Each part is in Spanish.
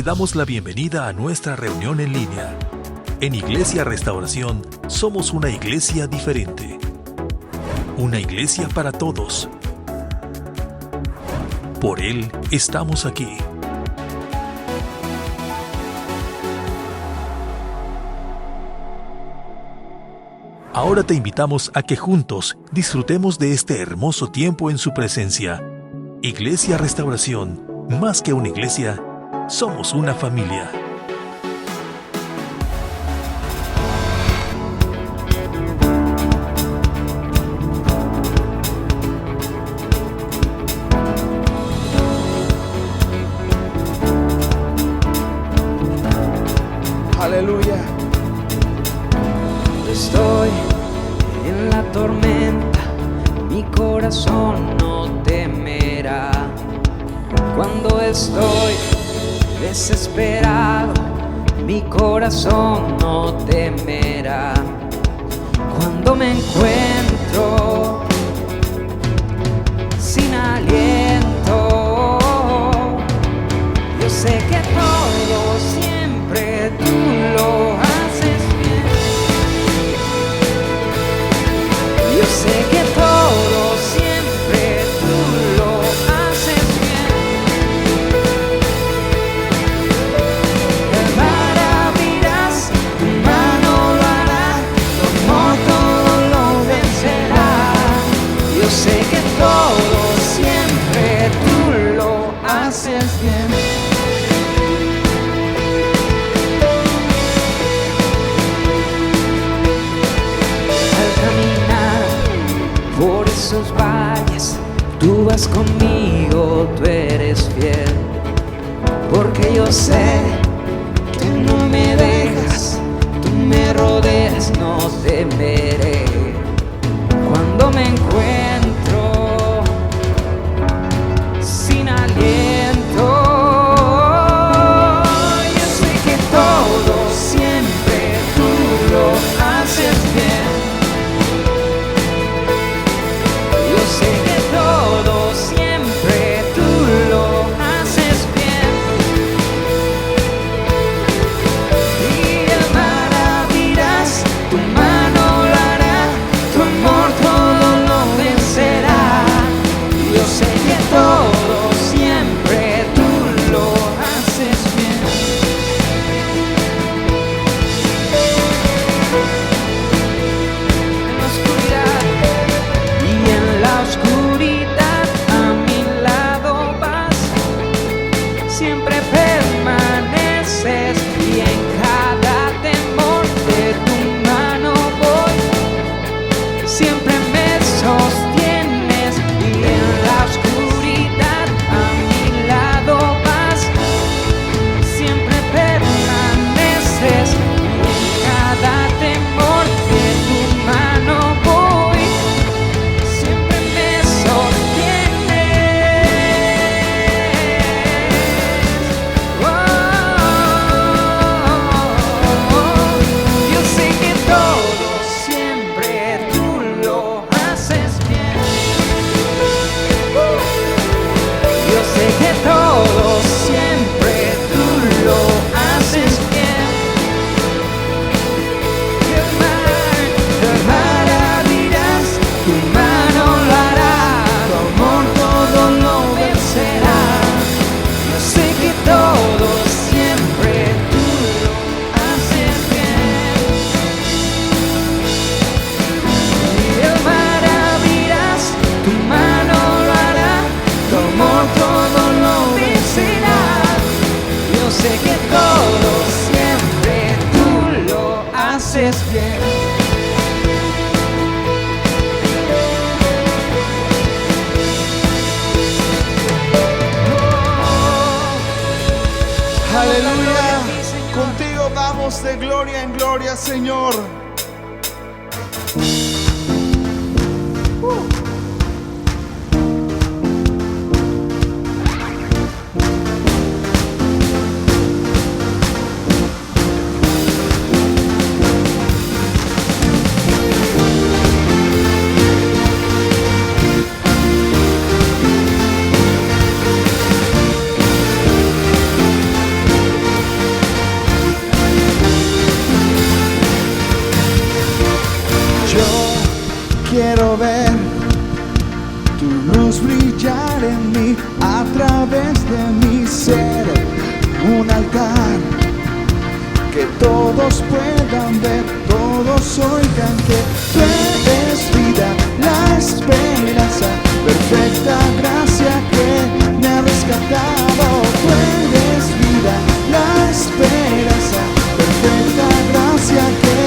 damos la bienvenida a nuestra reunión en línea. En Iglesia Restauración somos una iglesia diferente. Una iglesia para todos. Por Él estamos aquí. Ahora te invitamos a que juntos disfrutemos de este hermoso tiempo en su presencia. Iglesia Restauración, más que una iglesia, somos una familia. Aleluya. Estoy en la tormenta, mi corazón no temerá. Cuando estoy desesperado, mi corazón no temerá. Cuando me encuentro sin aliento, yo sé que todo siempre tú lo haces bien. Yo sé que todo siempre tú lo haces bien. Te maravillas, tu mano lo hará, tu amor todo lo vencerá. Yo sé que todo siempre tú lo haces bien. Por esos valles, tú vas conmigo, tú eres fiel. Porque yo sé que no me dejas, tú me rodeas, no temeré. Cuando me encuentro sin aliento, yo sé que todo siempre tú lo haces bien. Sé que todo siempre tú lo haces bien. Y te maravillas, tu mano lo hará, tu amor todo lo vencerá. Yo sé que todo siempre tú lo haces bien. En la oscuridad y en la oscuridad a mi lado vas, siempre permaneces y en cada temor de tu mano voy, siempre me sostienes y en la oscuridad a mi lado vas, siempre permaneces y en cada temor de tu mano voy. Siempre me sostienes. Yo sé que todo siempre tú lo haces bien. Yo sé que todo siempre tú lo haces bien. Te maravillas, tu mano lo hará, tu amor todo lo vencerá. Yo sé que todo siempre tú lo haces bien. Te maravillas, tu mano lo hará, tu amor todo lo vencerá. Yo sé que todo siempre tú lo haces bien. Aleluya. Contigo vamos de gloria en gloria, Señor. en mí a través de mi ser. Un altar que todos puedan ver, todos oigan que tú eres vida, la esperanza, perfecta gracia que me ha rescatado. Tú eres vida, la esperanza, perfecta gracia que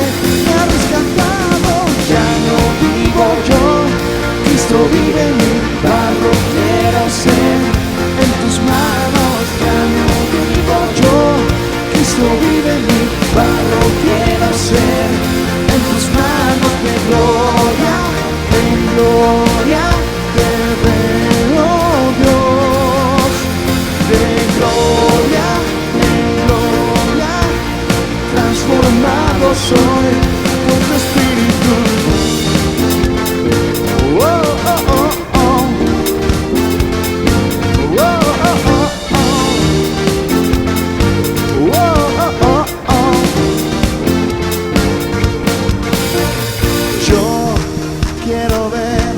me ha rescatado. Ya no vivo yo, Cristo vive en mí, barro quiero ser en tus manos. Ya no vivo yo, Cristo vive en mí, barro quiero ser en tus manos. De gloria en gloria te veo, Dios. De gloria en gloria transformado soy por tu Espíritu. Oh, oh, oh, oh. Oh, oh, oh, oh. Oh, oh, oh, oh. Yo quiero ver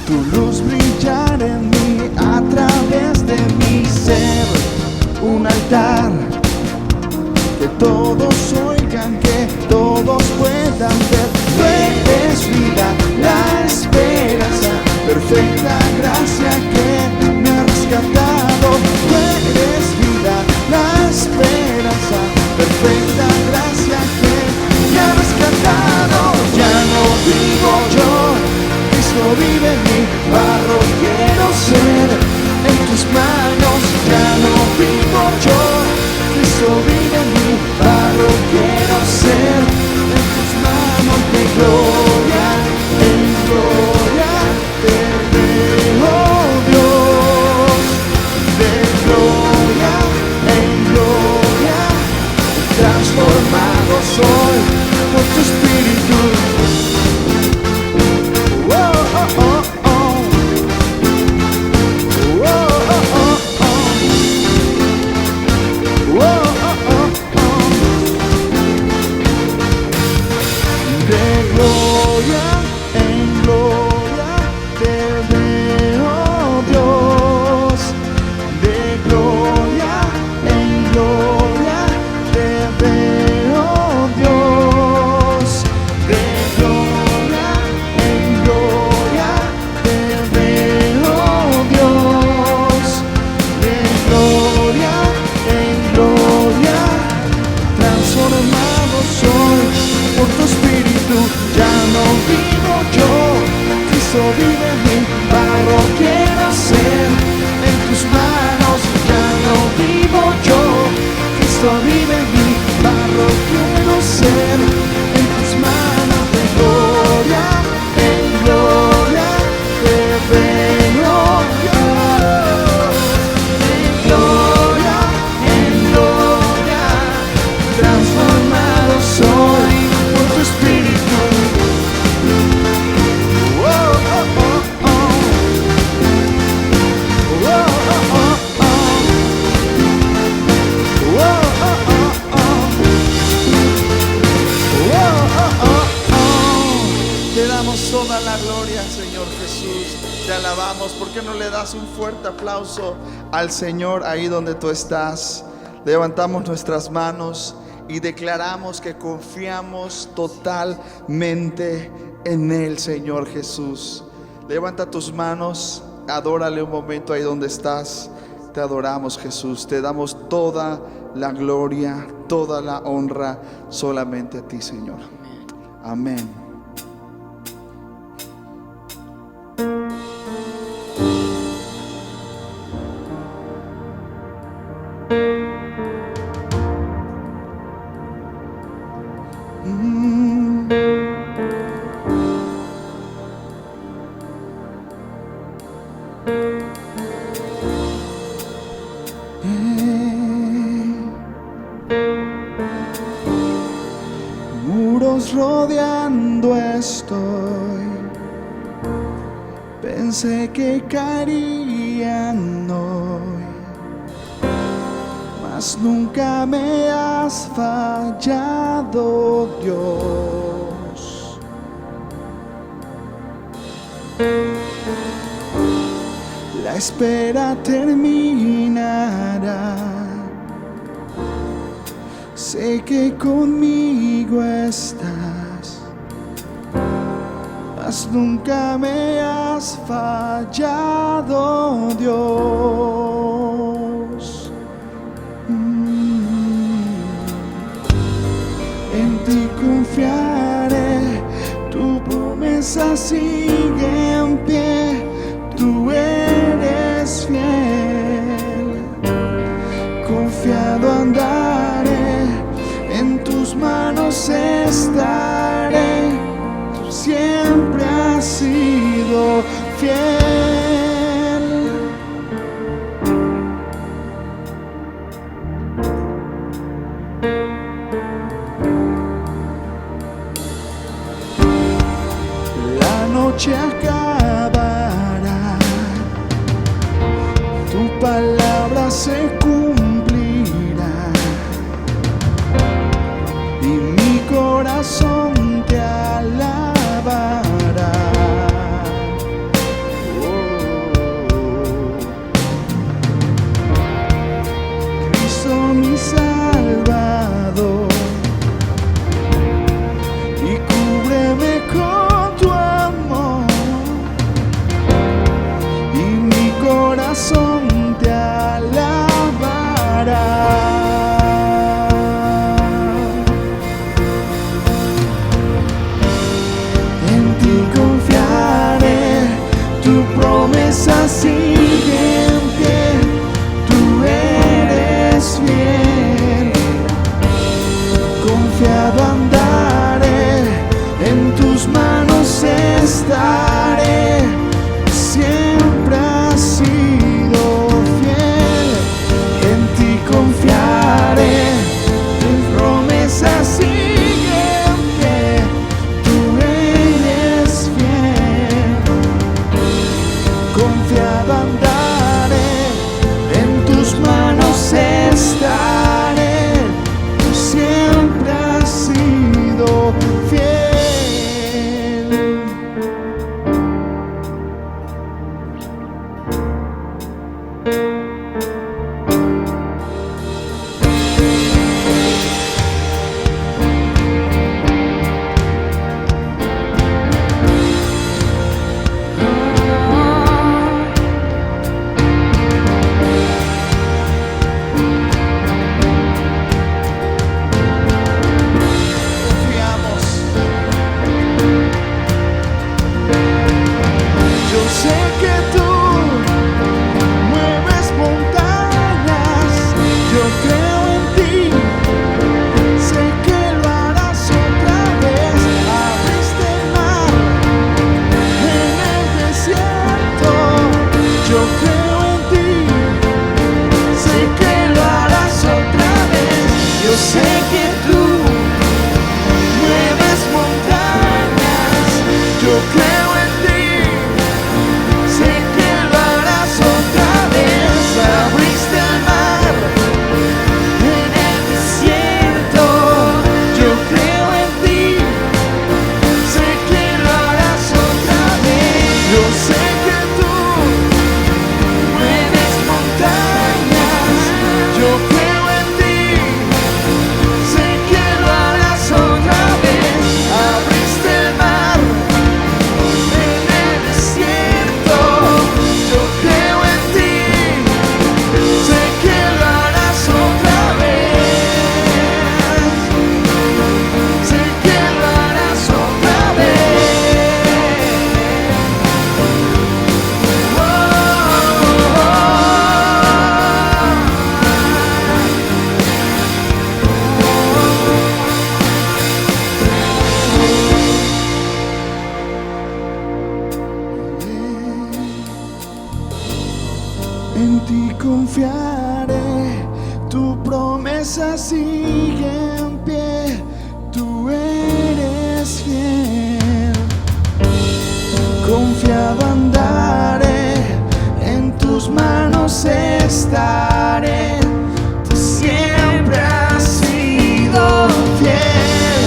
tu luz brillar en mí a través de mi ser. Un altar que todos oigan, que todos puedan ver. Tú eres vida, la esperanza, perfecta gracia que me ha rescatado. Tú eres vida, la esperanza, perfecta gracia que me ha rescatado. Ya no vivo yo, Cristo vive en mí, barro quiero ser en tus manos. Ya no vivo yo, Cristo vive en mí, barro quiero ser en tus manos. De gloria en gloria te veo, Dios. De gloria en gloria transformado soy por tu Espíritu. Oh, oh, oh, oh. Oh, oh, oh, oh. Oh, oh, oh, oh. De gloria en gloria te veo, Dios. De gloria en gloria te veo, Dios. De gloria en gloria te veo, Dios. De gloria en gloria transformado soy por tu Espíritu. Ya no vivo yo, Cristo vive en mí, barro quiero ser en tus manos. Ya no vivo yo, Cristo vive en mí, barro quiero ser en tus manos. De gloria en gloria te veo, Dios. De gloria en gloria transformado soy por tu Espíritu. Oh, oh, oh, oh. Oh, oh, oh, oh. Oh, oh, oh, oh. Oh, oh, oh, oh. Te damos toda la gloria, Señor Jesús. Te alabamos. ¿Por qué no le das un fuerte aplauso al Señor ahí donde tú estás? Levantamos nuestras manos y declaramos que confiamos totalmente en Él, Señor Jesús. Levanta tus manos, adórale un momento ahí donde estás. Te adoramos, Jesús. Te damos toda la gloria, toda la honra solamente a ti, Señor. Amén. Muros rodeando estoy, pensé que caerían hoy, mas nunca me has fallado, Dios. espera terminará. Sé que conmigo estás, mas nunca me has fallado, Dios. En ti confiaré, tu promesa sigue en pie, tú eres fiel. Confiado andaré, en tus manos estaré, tú siempre has sido fiel. La noche acabará, tu palabra se cumplirá y mi corazón te alabará. Cristo mi Salvador, y cúbreme con tu amor, y mi corazón te alabará. En ti confiaré, tu promesa sigue en pie, tú eres fiel. Confiado andaré, en tus manos estaré, siempre has sido fiel. En ti confiaré, tus promesas siguen en pie, tú eres fiel. Confiado andaré, en tus manos estaré, tú siempre has sido fiel. Confiamos. Yo sé que tú mueves montañas, yo creo en ti, sé que lo harás otra vez. Abriste el mar en el desierto, yo creo en ti, sé que lo harás otra vez. Yo sé que tú mueves montañas, yo creo en ti, sé que lo harás otra vez. Abriste el mar en el desierto, yo creo en ti, sé que lo harás otra vez. Yo sé que tú mueves montañas, yo creo en ti, sé que lo harás otra vez. Abriste el mar en el desierto, yo creo en ti, sé que lo harás otra vez, sé que lo harás otra En ti confiaré, tu promesa sigue en pie, tú eres fiel. Confiado andaré, en tus manos estaré, tú siempre has sido fiel.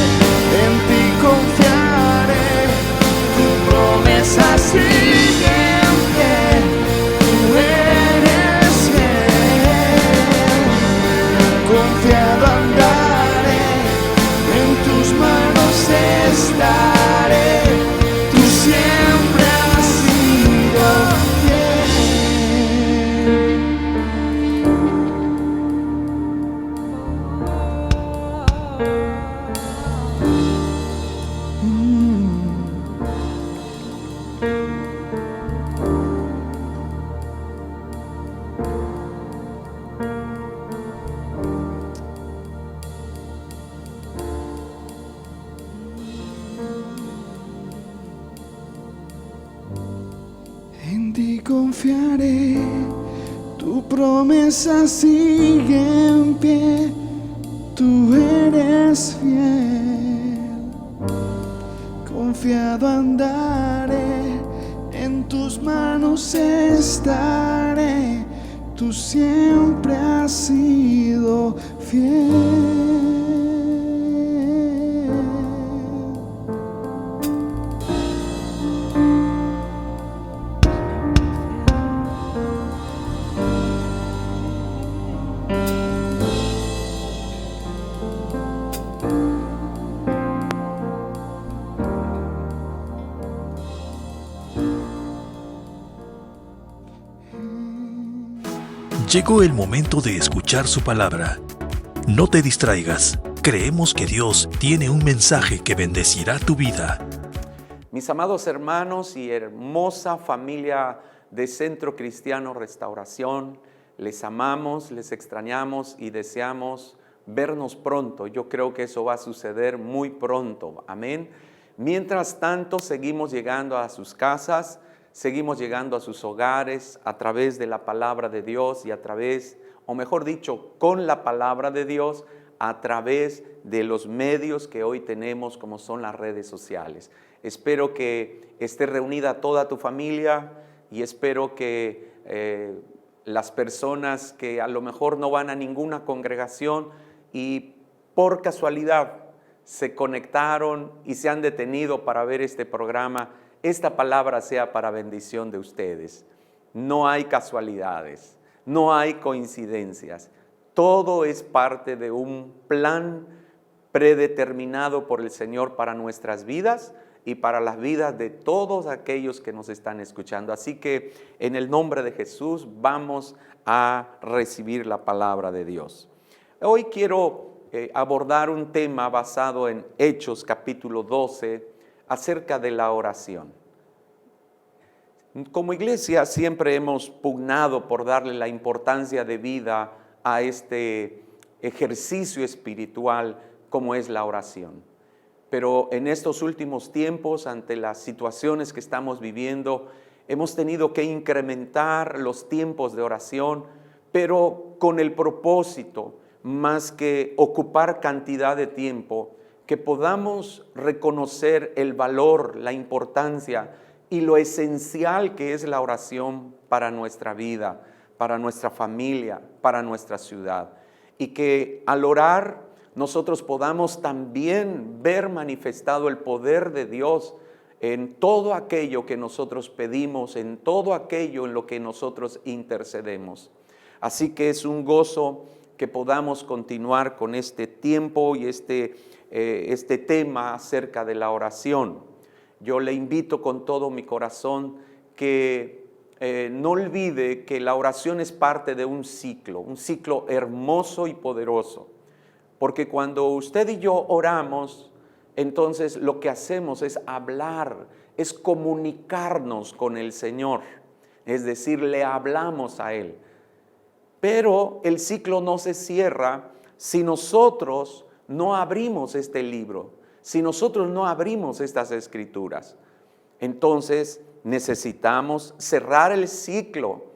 En ti confiaré, tu promesa sigue en pie, tú confiaré, tu promesa sigue en pie, tú eres fiel. Confiado andaré, en tus manos estaré, tú siempre has sido fiel. Llegó el momento de escuchar su palabra. No te distraigas. Creemos que Dios tiene un mensaje que bendecirá tu vida. Mis amados hermanos y hermosa familia de Centro Cristiano Restauración, les amamos, les extrañamos y deseamos vernos pronto. Yo creo que eso va a suceder muy pronto. Amén. Mientras tanto, seguimos llegando a sus casas, seguimos llegando a sus hogares a través de la palabra de Dios y a través, o mejor dicho, con la palabra de Dios, a través de los medios que hoy tenemos como son las redes sociales. Espero que esté reunida toda tu familia y espero que las personas que a lo mejor no van a ninguna congregación y por casualidad se conectaron y se han detenido para ver este programa, esta palabra sea para bendición de ustedes. No hay casualidades, no hay coincidencias. Todo es parte de un plan predeterminado por el Señor para nuestras vidas y para las vidas de todos aquellos que nos están escuchando. Así que en el nombre de Jesús vamos a recibir la palabra de Dios. Hoy quiero abordar un tema basado en Hechos capítulo 12 acerca de la oración. Como iglesia siempre hemos pugnado por darle la importancia de vida a este ejercicio espiritual como es la oración. Pero en estos últimos tiempos, ante las situaciones que estamos viviendo, hemos tenido que incrementar los tiempos de oración, pero con el propósito, más que ocupar cantidad de tiempo, que podamos reconocer el valor, la importancia y lo esencial que es la oración para nuestra vida, para nuestra familia, para nuestra ciudad. Y que al orar nosotros podamos también ver manifestado el poder de Dios en todo aquello que nosotros pedimos, en todo aquello en lo que nosotros intercedemos. Así que es un gozo que podamos continuar con este tiempo y este tema acerca de la oración. Yo le invito con todo mi corazón que no olvide que la oración es parte de un ciclo hermoso y poderoso. Porque cuando usted y yo oramos, entonces lo que hacemos es hablar, es comunicarnos con el Señor. Es decir, le hablamos a Él. Pero el ciclo no se cierra si nosotros no abrimos este libro, si nosotros no abrimos estas escrituras. Entonces necesitamos cerrar el ciclo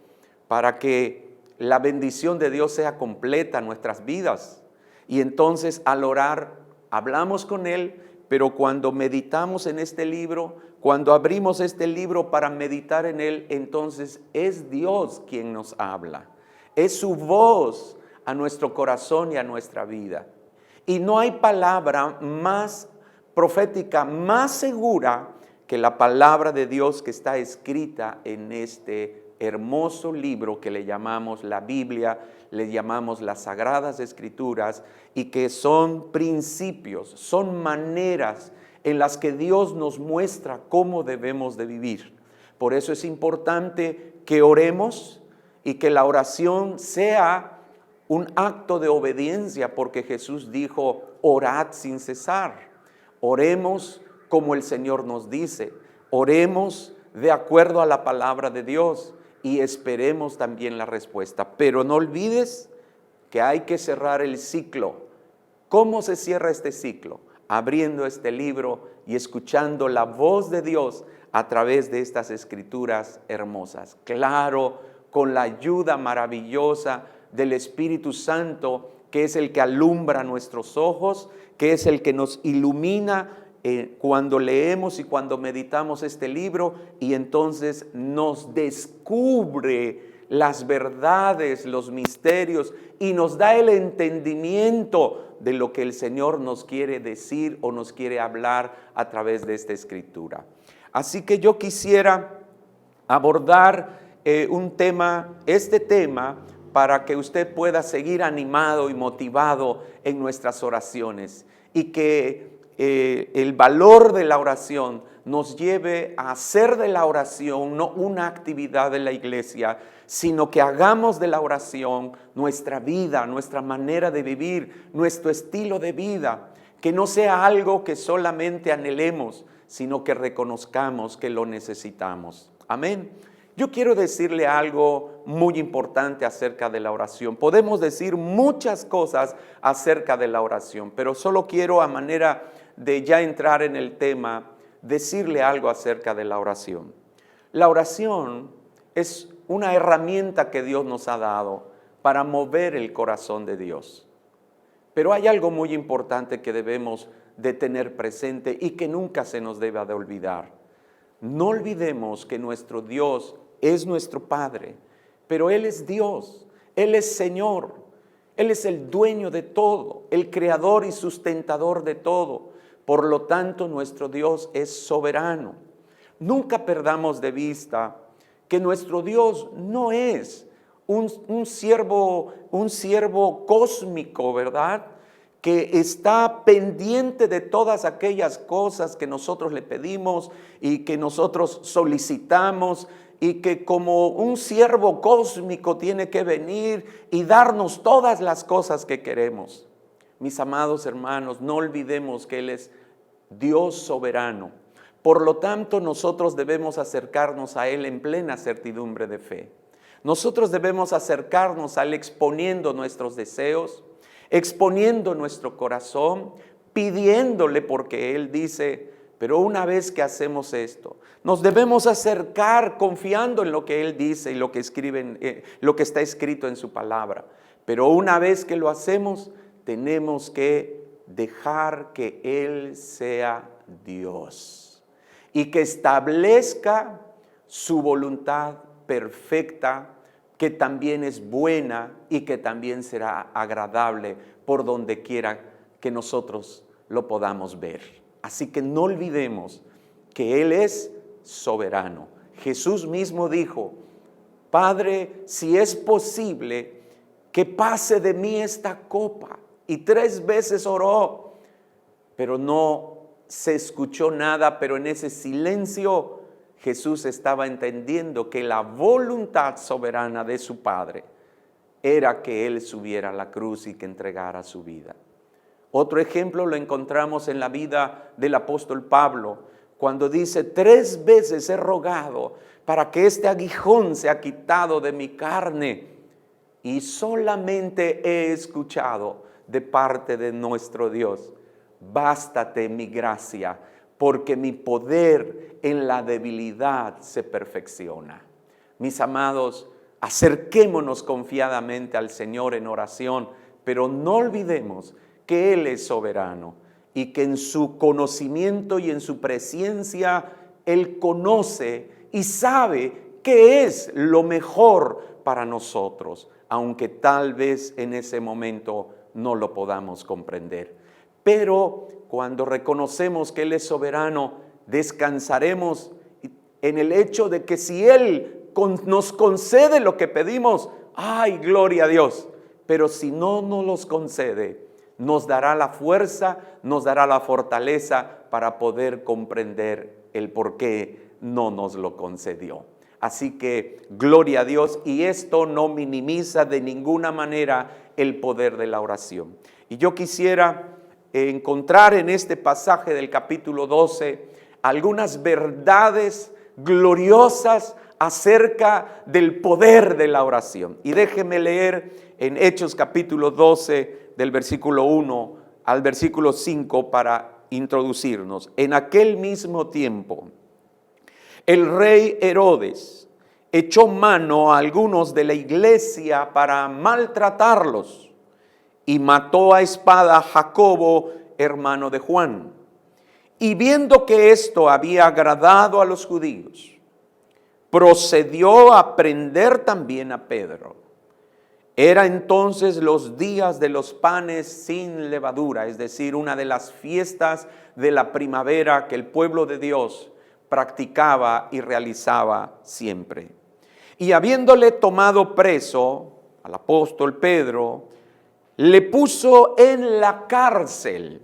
para que la bendición de Dios sea completa en nuestras vidas. Y entonces al orar, hablamos con Él, pero cuando meditamos en este libro, cuando abrimos este libro para meditar en Él, entonces es Dios quien nos habla. Es su voz a nuestro corazón y a nuestra vida. Y no hay palabra más profética, más segura que la palabra de Dios que está escrita en este hermoso libro que le llamamos la Biblia, le llamamos las Sagradas Escrituras, y que son principios, son maneras en las que Dios nos muestra cómo debemos de vivir. Por eso es importante que oremos y que la oración sea un acto de obediencia, porque Jesús dijo, orad sin cesar. Oremos como el Señor nos dice, oremos de acuerdo a la palabra de Dios y esperemos también la respuesta. Pero no olvides que hay que cerrar el ciclo. ¿Cómo se cierra este ciclo? Abriendo este libro y escuchando la voz de Dios a través de estas escrituras hermosas. Claro, con la ayuda maravillosa del Espíritu Santo, que es el que alumbra nuestros ojos, que es el que nos ilumina cuando leemos y cuando meditamos este libro, y entonces nos descubre las verdades, los misterios, y nos da el entendimiento de lo que el Señor nos quiere decir o nos quiere hablar a través de esta escritura. Así que yo quisiera abordar este tema para que usted pueda seguir animado y motivado en nuestras oraciones, y que el valor de la oración nos lleve a hacer de la oración no una actividad de la iglesia, sino que hagamos de la oración nuestra vida, nuestra manera de vivir, nuestro estilo de vida, que no sea algo que solamente anhelemos, sino que reconozcamos que lo necesitamos. Amén. Yo quiero decirle algo muy importante acerca de la oración. Podemos decir muchas cosas acerca de la oración, pero solo quiero, a manera de ya entrar en el tema, decirle algo acerca de la oración. La oración es una herramienta que Dios nos ha dado para mover el corazón de Dios. Pero hay algo muy importante que debemos de tener presente y que nunca se nos deba de olvidar. No olvidemos que nuestro Dios es nuestro Padre, pero Él es Dios, Él es Señor, Él es el dueño de todo, el creador y sustentador de todo. Por lo tanto, nuestro Dios es soberano. Nunca perdamos de vista que nuestro Dios no es un siervo cósmico, ¿verdad?, que está pendiente de todas aquellas cosas que nosotros le pedimos y que nosotros solicitamos, y que como un siervo cósmico tiene que venir y darnos todas las cosas que queremos. Mis amados hermanos, no olvidemos que Él es Dios soberano. Por lo tanto, nosotros debemos acercarnos a Él en plena certidumbre de fe. Nosotros debemos acercarnos a Él exponiendo nuestros deseos, exponiendo nuestro corazón, pidiéndole, porque Él dice: pero una vez que hacemos esto, nos debemos acercar confiando en lo que Él dice y lo que está escrito en su palabra. Pero una vez que lo hacemos, tenemos que dejar que Él sea Dios y que establezca su voluntad perfecta, que también es buena y que también será agradable por donde quiera que nosotros lo podamos ver. Así que no olvidemos que Él es soberano. Jesús mismo dijo: Padre, si es posible, que pase de mí esta copa. Y 3 veces oró, pero no se escuchó nada. Pero en ese silencio Jesús estaba entendiendo que la voluntad soberana de su Padre era que Él subiera a la cruz y que entregara su vida. Otro ejemplo lo encontramos en la vida del apóstol Pablo, cuando dice: 3 veces he rogado para que este aguijón sea quitado de mi carne, y solamente he escuchado de parte de nuestro Dios: bástate mi gracia, porque mi poder en la debilidad se perfecciona. Mis amados, acerquémonos confiadamente al Señor en oración, pero no olvidemos que Él es soberano y que en su conocimiento y en su presencia Él conoce y sabe qué es lo mejor para nosotros, aunque tal vez en ese momento no lo podamos comprender. Pero cuando reconocemos que Él es soberano, descansaremos en el hecho de que si Él nos concede lo que pedimos, ¡ay, gloria a Dios! Pero si no nos los concede, nos dará la fuerza, nos dará la fortaleza para poder comprender el por qué no nos lo concedió. Así que gloria a Dios, y esto no minimiza de ninguna manera el poder de la oración. Y yo quisiera encontrar en este pasaje del capítulo 12 algunas verdades gloriosas acerca del poder de la oración. Y déjeme leer en Hechos capítulo 12 del versículo 1 al versículo 5 para introducirnos. En aquel mismo tiempo, el rey Herodes echó mano a algunos de la iglesia para maltratarlos y mató a espada a Jacobo, hermano de Juan. Y viendo que esto había agradado a los judíos, procedió a prender también a Pedro. Era entonces los días de los panes sin levadura, es decir, una de las fiestas de la primavera que el pueblo de Dios practicaba y realizaba siempre. Y habiéndole tomado preso al apóstol Pedro, le puso en la cárcel,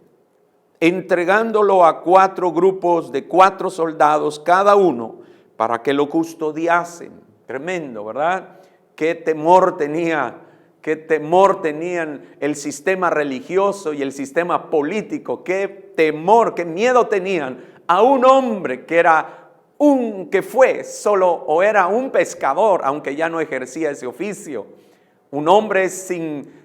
entregándolo a 4 grupos de 4 soldados cada uno para que lo custodiasen. Tremendo, ¿verdad? Qué temor tenían el sistema religioso y el sistema político. Qué temor, qué miedo tenían a un hombre que fue solo o era un pescador, aunque ya no ejercía ese oficio. Un hombre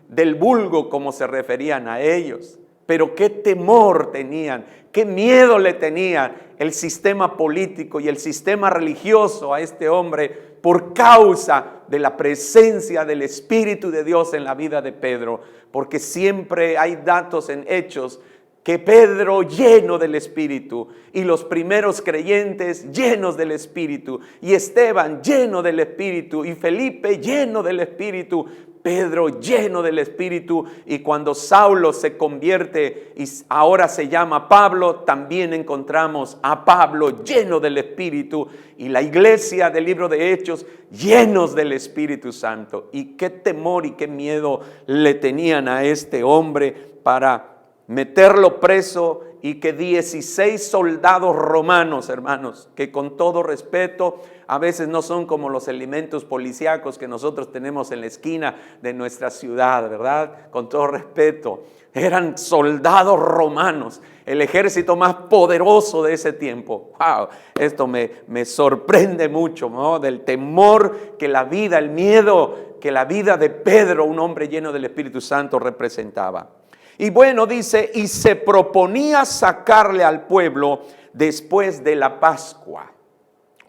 del vulgo, como se referían a ellos. Pero qué temor tenían, qué miedo le tenían el sistema político y el sistema religioso a este hombre por causa de la presencia del Espíritu de Dios en la vida de Pedro. Porque siempre hay datos en Hechos que Pedro, lleno del Espíritu, y los primeros creyentes llenos del Espíritu, y Esteban lleno del Espíritu, y Felipe lleno del Espíritu, Pedro lleno del Espíritu, y cuando Saulo se convierte y ahora se llama Pablo, también encontramos a Pablo lleno del Espíritu, y la iglesia del libro de Hechos llenos del Espíritu Santo. Y qué temor y qué miedo le tenían a este hombre para meterlo preso, y que 16 soldados romanos, hermanos, que con todo respeto, a veces no son como los elementos policíacos que nosotros tenemos en la esquina de nuestra ciudad, ¿verdad? Con todo respeto, eran soldados romanos, el ejército más poderoso de ese tiempo. ¡Wow! Esto me sorprende mucho, ¿no? Del temor que la vida, el miedo que la vida de Pedro, un hombre lleno del Espíritu Santo, representaba. Y bueno, dice, y se proponía sacarle al pueblo después de la Pascua.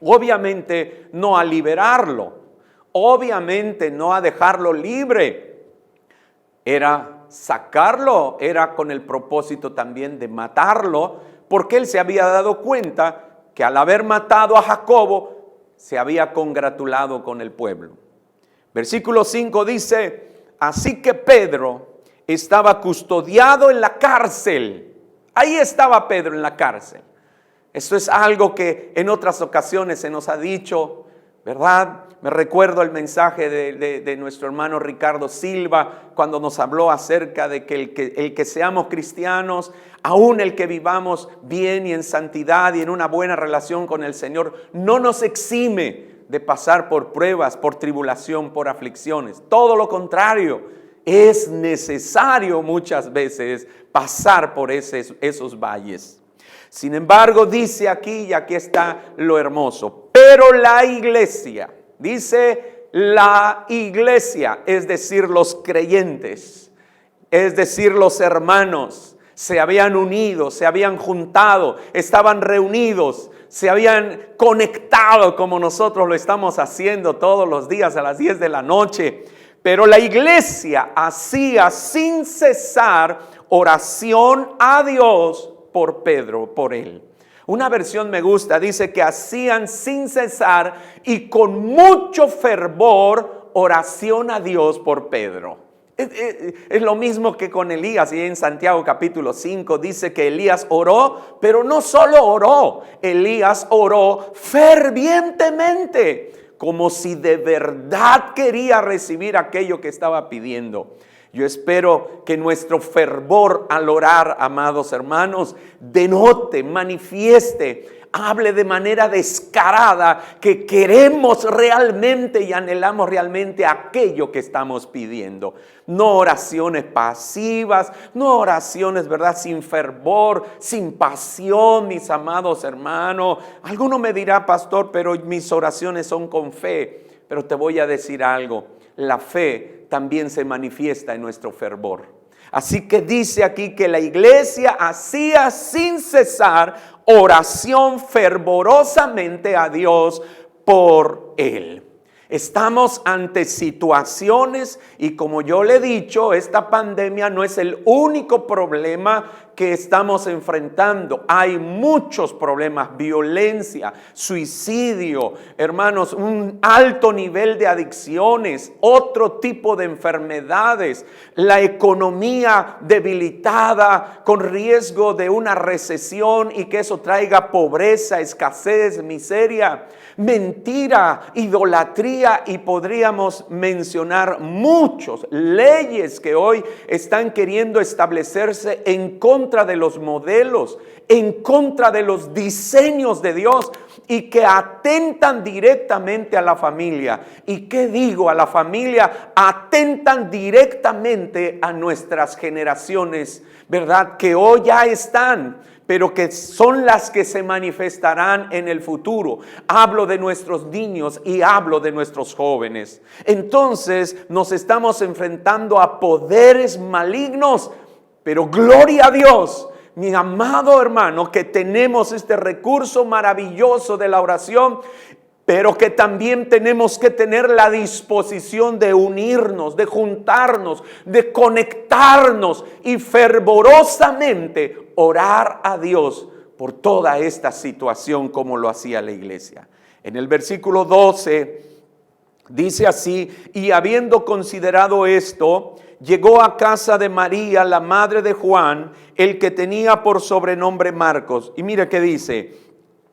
Obviamente no a liberarlo, obviamente no a dejarlo libre. Era sacarlo, era con el propósito también de matarlo, porque él se había dado cuenta que al haber matado a Jacobo, se había congratulado con el pueblo. Versículo 5 dice, así que Pedro estaba custodiado en la cárcel. Ahí estaba Pedro en la cárcel. Esto es algo que en otras ocasiones se nos ha dicho, ¿verdad? Me recuerdo el mensaje de nuestro hermano Ricardo Silva cuando nos habló acerca de que el que seamos cristianos, aún el que vivamos bien y en santidad y en una buena relación con el Señor, no nos exime de pasar por pruebas, por tribulación, por aflicciones. Todo lo contrario. Es necesario muchas veces pasar por esos valles. Sin embargo, dice aquí, y aquí está lo hermoso, pero la iglesia, dice la iglesia, es decir, los creyentes, es decir, los hermanos, se habían unido, se habían juntado, estaban reunidos, se habían conectado como nosotros lo estamos haciendo todos los días a las 10 de la noche. Pero la iglesia hacía sin cesar oración a Dios por Pedro, por él. Una versión me gusta, dice que hacían sin cesar y con mucho fervor oración a Dios por Pedro. Es lo mismo que con Elías, y en Santiago capítulo 5 dice que Elías oró, pero no solo oró, Elías oró fervientemente, como si de verdad quería recibir aquello que estaba pidiendo. Yo espero que nuestro fervor al orar, amados hermanos, denote, manifieste, hable de manera descarada que queremos realmente y anhelamos realmente aquello que estamos pidiendo. No oraciones pasivas, no oraciones, ¿verdad?, sin fervor, sin pasión, mis amados hermanos. Alguno me dirá, pastor, pero mis oraciones son con fe. Pero te voy a decir algo, la fe también se manifiesta en nuestro fervor. Así que dice aquí que la iglesia hacía sin cesar oración fervorosamente a Dios por él. Estamos ante situaciones y como yo le he dicho, esta pandemia no es el único problema que estamos enfrentando. Hay muchos problemas: violencia, suicidio, hermanos, un alto nivel de adicciones, otro tipo de enfermedades, la economía debilitada con riesgo de una recesión y que eso traiga pobreza, escasez, miseria, mentira, idolatría, y podríamos mencionar muchos leyes que hoy están queriendo establecerse en contra de los modelos, en contra de los diseños de Dios y que atentan directamente a la familia. ¿Y qué digo? A la familia, atentan directamente a nuestras generaciones, ¿verdad? Que hoy ya están, pero que son las que se manifestarán en el futuro. Hablo de nuestros niños y hablo de nuestros jóvenes. Entonces nos estamos enfrentando a poderes malignos, pero gloria a Dios, mi amado hermano, que tenemos este recurso maravilloso de la oración, pero que también tenemos que tener la disposición de unirnos, de juntarnos, de conectarnos y fervorosamente orar a Dios por toda esta situación como lo hacía la iglesia. En el versículo 12 dice así: y habiendo considerado esto, llegó a casa de María, la madre de Juan, el que tenía por sobrenombre Marcos. Y mira qué dice: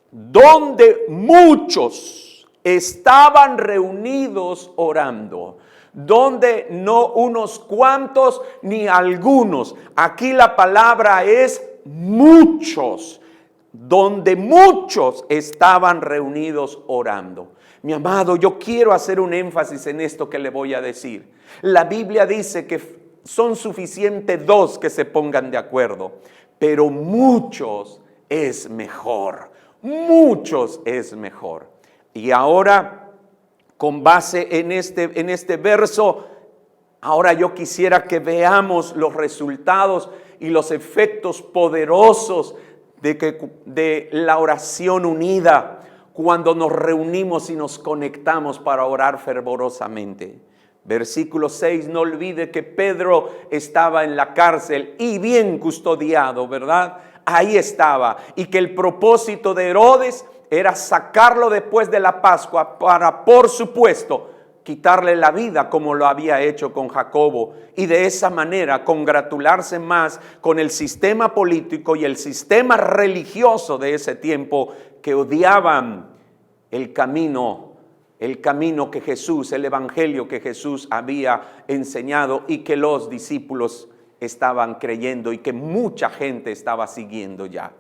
donde muchos estaban reunidos orando. Donde no unos cuantos ni algunos. Aquí la palabra es muchos. Donde muchos estaban reunidos orando. Mi amado, yo quiero hacer un énfasis en esto que le voy a decir. La Biblia dice que son suficientes dos que se pongan de acuerdo, pero muchos es mejor. Muchos es mejor. Y ahora, con base en este verso, ahora yo quisiera que veamos los resultados y los efectos poderosos de la oración unida cuando nos reunimos y nos conectamos para orar fervorosamente. Versículo 6, no olvide que Pedro estaba en la cárcel y bien custodiado, ¿verdad? Ahí estaba, y que el propósito de Herodes era sacarlo después de la Pascua para, por supuesto, quitarle la vida como lo había hecho con Jacobo, y de esa manera congratularse más con el sistema político y el sistema religioso de ese tiempo que odiaban el camino que Jesús, el evangelio que Jesús había enseñado y que los discípulos estaban creyendo y que mucha gente estaba siguiendo ya.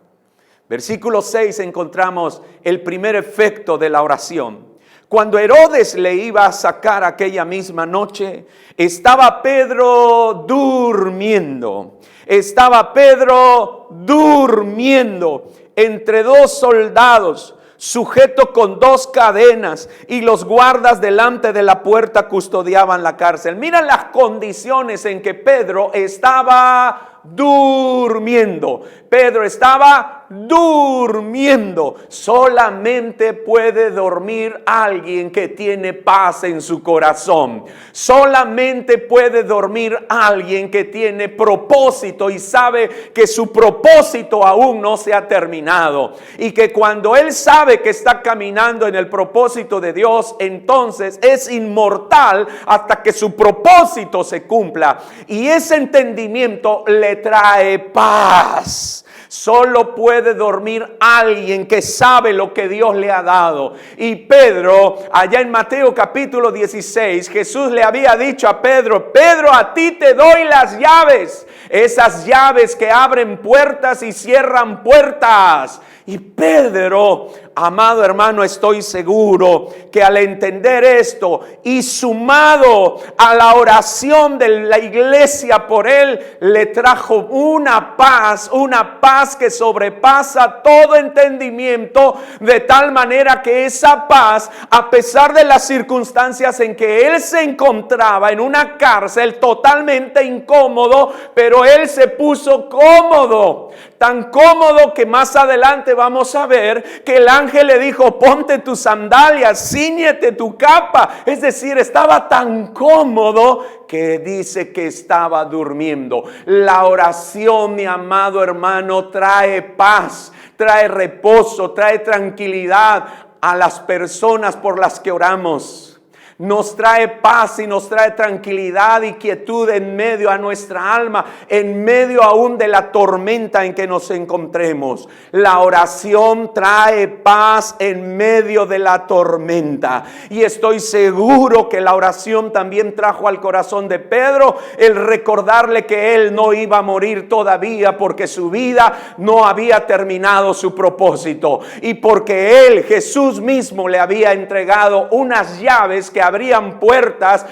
Versículo 6 encontramos el primer efecto de la oración. Cuando Herodes le iba a sacar aquella misma noche, estaba Pedro durmiendo. Estaba Pedro durmiendo entre dos soldados, sujeto con dos cadenas, y los guardas delante de la puerta custodiaban la cárcel. Mira las condiciones en que Pedro estaba durmiendo. Pedro estaba durmiendo. Solamente puede dormir alguien que tiene paz en su corazón. Solamente puede dormir alguien que tiene propósito y sabe que su propósito aún no se ha terminado. Y que cuando él sabe que está caminando en el propósito de Dios, entonces es inmortal hasta que su propósito se cumpla. Y ese entendimiento le trae paz. Solo puede dormir alguien que sabe lo que Dios le ha dado. Y Pedro, allá en Mateo capítulo 16, Jesús le había dicho a Pedro: Pedro, a ti te doy las llaves. esas llaves que abren puertas y cierran puertas. Y Pedro, amado hermano, estoy seguro que al entender esto y sumado a la oración de la iglesia por él, le trajo una paz que sobrepasa todo entendimiento, de tal manera que esa paz, a pesar de las circunstancias en que él se encontraba en una cárcel totalmente incómodo, pero él se puso cómodo, tan cómodo que más adelante vamos a ver que el ángel le dijo: ponte tus sandalias, cíñete tu capa. Es decir, estaba tan cómodo que dice que estaba durmiendo. La oración, mi amado hermano, trae paz, trae reposo, trae tranquilidad a las personas por las que oramos. Nos trae paz y nos trae tranquilidad y quietud en medio a nuestra alma, en medio aún de la tormenta en que nos encontremos. La oración trae paz en medio de la tormenta. Y estoy seguro que la oración también trajo al corazón de Pedro el recordarle que él no iba a morir todavía, porque su vida no había terminado su propósito. Y porque él, Jesús mismo, le había entregado unas llaves que abrían puertas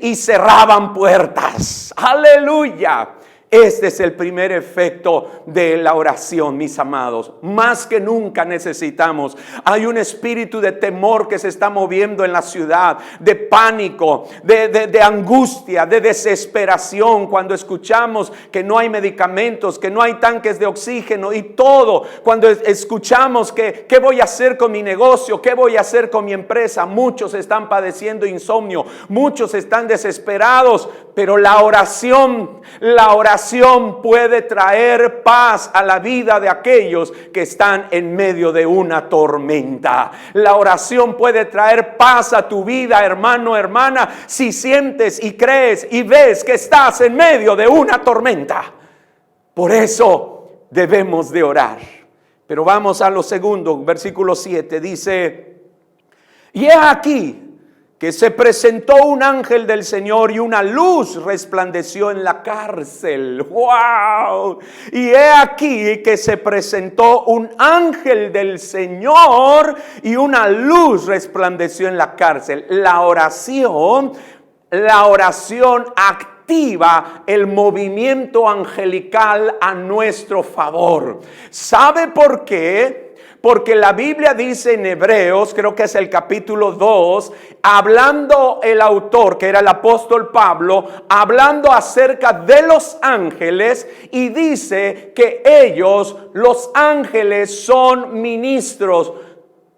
y cerraban puertas. ¡Aleluya! Este es el primer efecto de la oración, mis amados. Más que nunca necesitamos. Hay un espíritu de temor que se está moviendo en la ciudad, de pánico, de angustia, de desesperación. Cuando escuchamos que no hay medicamentos, que no hay tanques de oxígeno y todo. Cuando escuchamos que ¿qué voy a hacer con mi negocio? ¿Qué voy a hacer con mi empresa? Muchos están padeciendo insomnio, muchos están desesperados. Pero la oración puede traer paz a la vida de aquellos que están en medio de una tormenta. La oración puede traer paz a tu vida, hermano, hermana, si sientes y crees y ves que estás en medio de una tormenta. Por eso debemos de orar. Pero vamos a lo segundo, versículo 7, dice: y he aquí que se presentó un ángel del Señor y una luz resplandeció en la cárcel. ¡Wow! Y he aquí que se presentó un ángel del Señor y una luz resplandeció en la cárcel. La oración activa el movimiento angelical a nuestro favor. ¿Sabe por qué? Porque la Biblia dice en Hebreos, creo que es el capítulo 2, hablando el autor, que era el apóstol Pablo, hablando acerca de los ángeles, y dice que ellos, los ángeles, son ministros,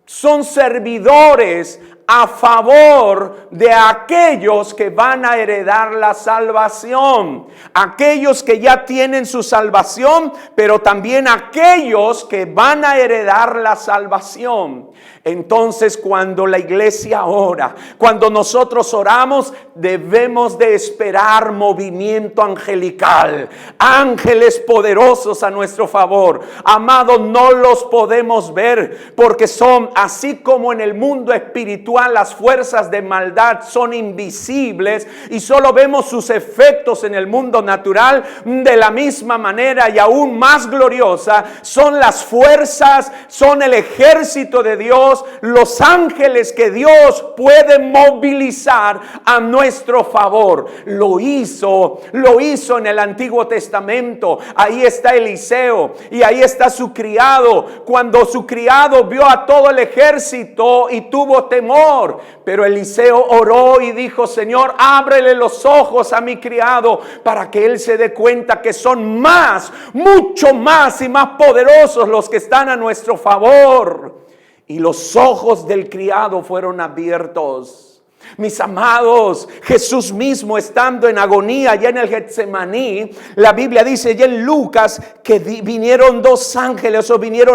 son servidores a favor de aquellos que van a heredar la salvación, aquellos que ya tienen su salvación, pero también aquellos que van a heredar la salvación. Entonces, cuando la iglesia ora, cuando nosotros oramos, debemos de esperar movimiento angelical, ángeles poderosos a nuestro favor. Amado, no los podemos ver porque son, así como en el mundo espiritual las fuerzas de maldad son invisibles y solo vemos sus efectos en el mundo natural, de la misma manera y aún más gloriosa son las fuerzas, son el ejército de Dios, los ángeles que Dios puede movilizar a nuestro favor. Lo hizo en el Antiguo Testamento. Ahí está Eliseo y ahí está su criado. Cuando su criado vio a todo el ejército y tuvo temor, pero Eliseo oró y dijo: Señor, ábrele los ojos a mi criado para que él se dé cuenta que son mucho más y más poderosos los que están a nuestro favor. Y los ojos del criado fueron abiertos. Mis amados, Jesús mismo estando en agonía ya en el Getsemaní, la Biblia dice ya en Lucas que vinieron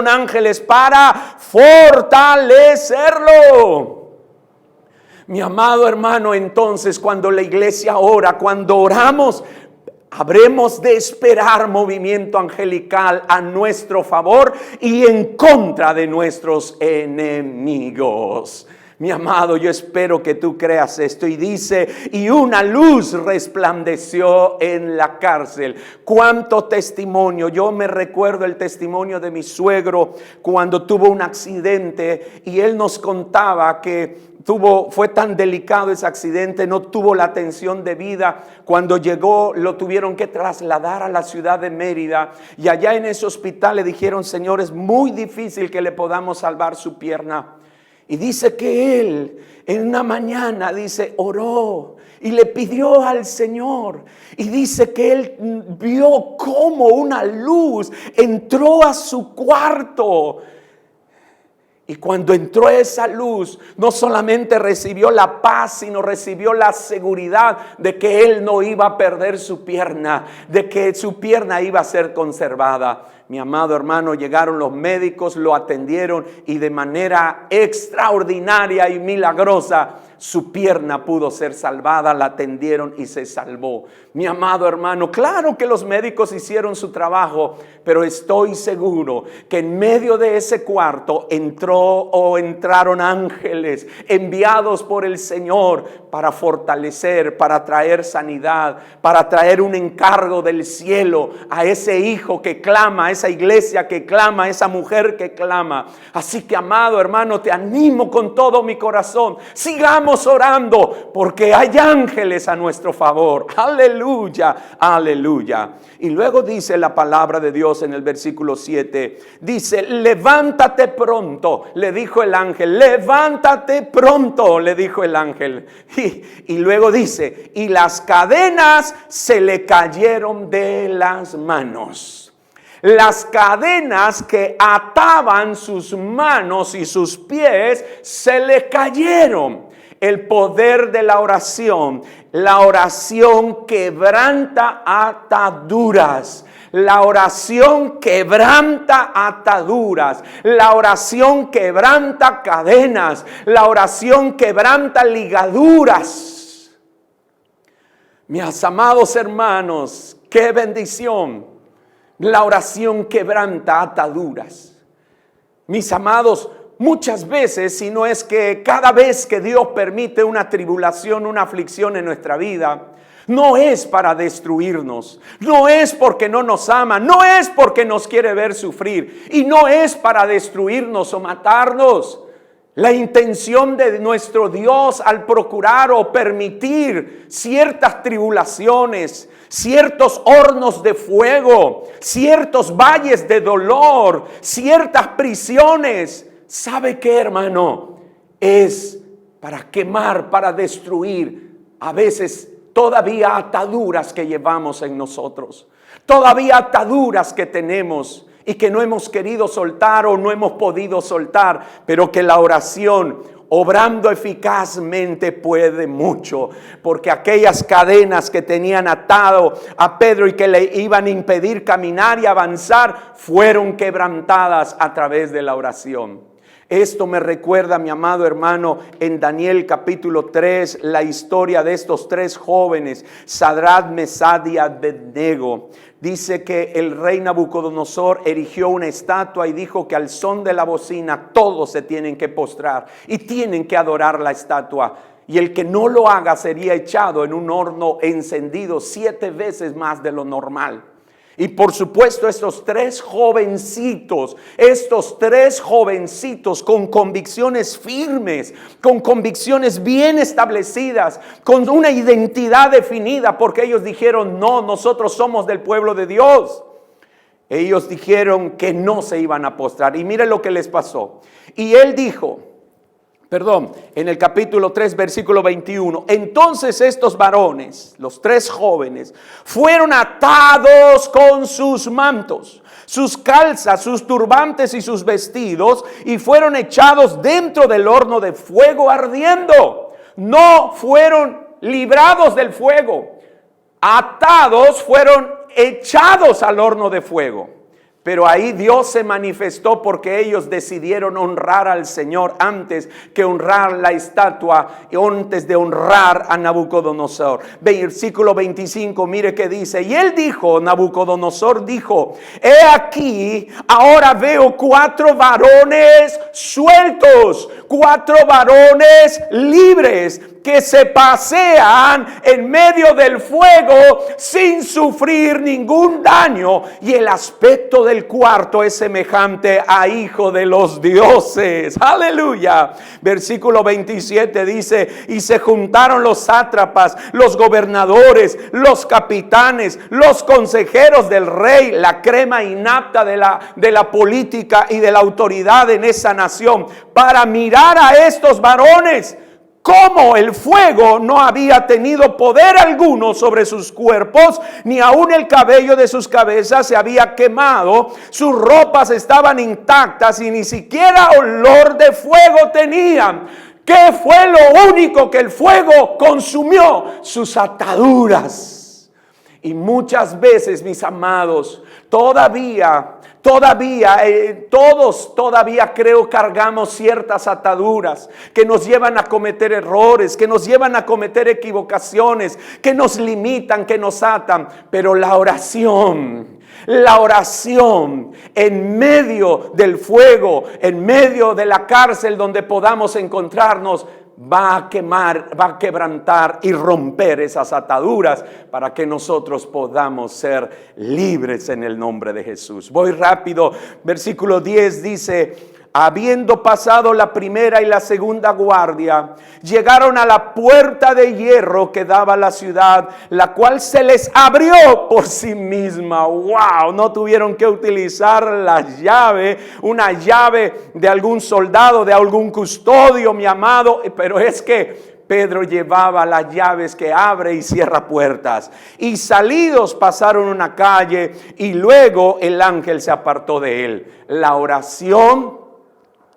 ángeles para fortalecerlo. Mi amado hermano, entonces cuando la iglesia ora, cuando oramos, habremos de esperar movimiento angelical a nuestro favor y en contra de nuestros enemigos. Mi amado, yo espero que tú creas esto. Y dice, y una luz resplandeció en la cárcel. ¡Cuánto testimonio! Yo me recuerdo el testimonio de mi suegro cuando tuvo un accidente y él nos contaba que fue tan delicado ese accidente, no tuvo la atención debida. Cuando llegó, lo tuvieron que trasladar a la ciudad de Mérida. Y allá en ese hospital le dijeron, Señor, es muy difícil que le podamos salvar su pierna. Y dice que él en una mañana, dice, oró y le pidió al Señor. Y dice que él vio cómo una luz entró a su cuarto. Y cuando entró esa luz, no solamente recibió la paz, sino recibió la seguridad de que él no iba a perder su pierna, de que su pierna iba a ser conservada. Mi amado hermano, llegaron los médicos, lo atendieron y de manera extraordinaria y milagrosa su pierna pudo ser salvada, la atendieron y se salvó. Mi amado hermano, claro que los médicos hicieron su trabajo, pero estoy seguro que en medio de ese cuarto entraron ángeles enviados por el Señor para fortalecer, para traer sanidad, para traer un encargo del cielo a ese hijo que clama, a esa iglesia que clama, a esa mujer que clama. Así que, amado hermano, te animo con todo mi corazón. Sigamos orando porque hay ángeles a nuestro favor. Aleluya, aleluya. Y luego dice la palabra de Dios en el versículo 7. Dice, levántate pronto, le dijo el ángel. Levántate pronto, le dijo el ángel. Y luego dice, y las cadenas se le cayeron de las manos. Las cadenas que ataban sus manos y sus pies se le cayeron. El poder de la oración quebranta ataduras. La oración quebranta ataduras. La oración quebranta cadenas. La oración quebranta ligaduras. Mis amados hermanos, qué bendición. La oración quebranta ataduras. Mis amados, muchas veces, si no es que cada vez que Dios permite una tribulación, una aflicción en nuestra vida, no es para destruirnos, no es porque no nos ama, no es porque nos quiere ver sufrir y no es para destruirnos o matarnos. La intención de nuestro Dios al procurar o permitir ciertas tribulaciones, ciertos hornos de fuego, ciertos valles de dolor, ciertas prisiones, ¿sabe qué, hermano? Es para quemar, para destruir a veces todavía ataduras que llevamos en nosotros, todavía ataduras que tenemos y que no hemos querido soltar o no hemos podido soltar, pero que la oración, obrando eficazmente, puede mucho, porque aquellas cadenas que tenían atado a Pedro y que le iban a impedir caminar y avanzar, fueron quebrantadas a través de la oración. Esto me recuerda, mi amado hermano, en Daniel capítulo 3, la historia de estos tres jóvenes, Sadrach, Mesach y Abednego. Dice que el rey Nabucodonosor erigió una estatua y dijo que al son de la bocina todos se tienen que postrar y tienen que adorar la estatua. Y el que no lo haga sería echado en un horno encendido 7 veces más de lo normal. Y por supuesto estos tres jovencitos con convicciones firmes, con convicciones bien establecidas, con una identidad definida, porque ellos dijeron, no, nosotros somos del pueblo de Dios. Ellos dijeron que no se iban a postrar. Y mire lo que les pasó. Y él dijo, en el capítulo 3, versículo 21. Entonces estos varones, los tres jóvenes, fueron atados con sus mantos, sus calzas, sus turbantes y sus vestidos, y fueron echados dentro del horno de fuego ardiendo. No fueron librados del fuego. Atados, fueron echados al horno de fuego. pero ahí Dios se manifestó porque ellos decidieron honrar al Señor antes que honrar la estatua y antes de honrar a Nabucodonosor. Versículo 25, mire que dice: y él dijo, Nabucodonosor dijo: he aquí, ahora veo 4 varones sueltos, 4 varones libres, que se pasean en medio del fuego sin sufrir ningún daño, y el aspecto del cuarto es semejante a hijo de los dioses. Aleluya. Versículo 27 dice: y se juntaron los sátrapas, los gobernadores, los capitanes, los consejeros del rey, la crema inapta de la política y de la autoridad en esa nación, para mirar a estos varones, como el fuego no había tenido poder alguno sobre sus cuerpos, ni aun el cabello de sus cabezas se había quemado, sus ropas estaban intactas y ni siquiera olor de fuego tenían. ¿Qué fue lo único que el fuego consumió? Sus ataduras. Y muchas veces, mis amados, todos todavía creo cargamos ciertas ataduras que nos llevan a cometer errores, que nos llevan a cometer equivocaciones, que nos limitan, que nos atan. Pero la oración en medio del fuego, en medio de la cárcel donde podamos encontrarnos, va a quemar, va a quebrantar y romper esas ataduras para que nosotros podamos ser libres en el nombre de Jesús. Voy rápido. Versículo 10 dice: habiendo pasado la primera y la segunda guardia, llegaron a la puerta de hierro que daba a la ciudad, la cual se les abrió por sí misma. ¡Wow! No tuvieron que utilizar la llave, una llave de algún soldado, de algún custodio, mi amado. Pero es que Pedro llevaba las llaves que abre y cierra puertas. Y salidos pasaron una calle y luego el ángel se apartó de él. La oración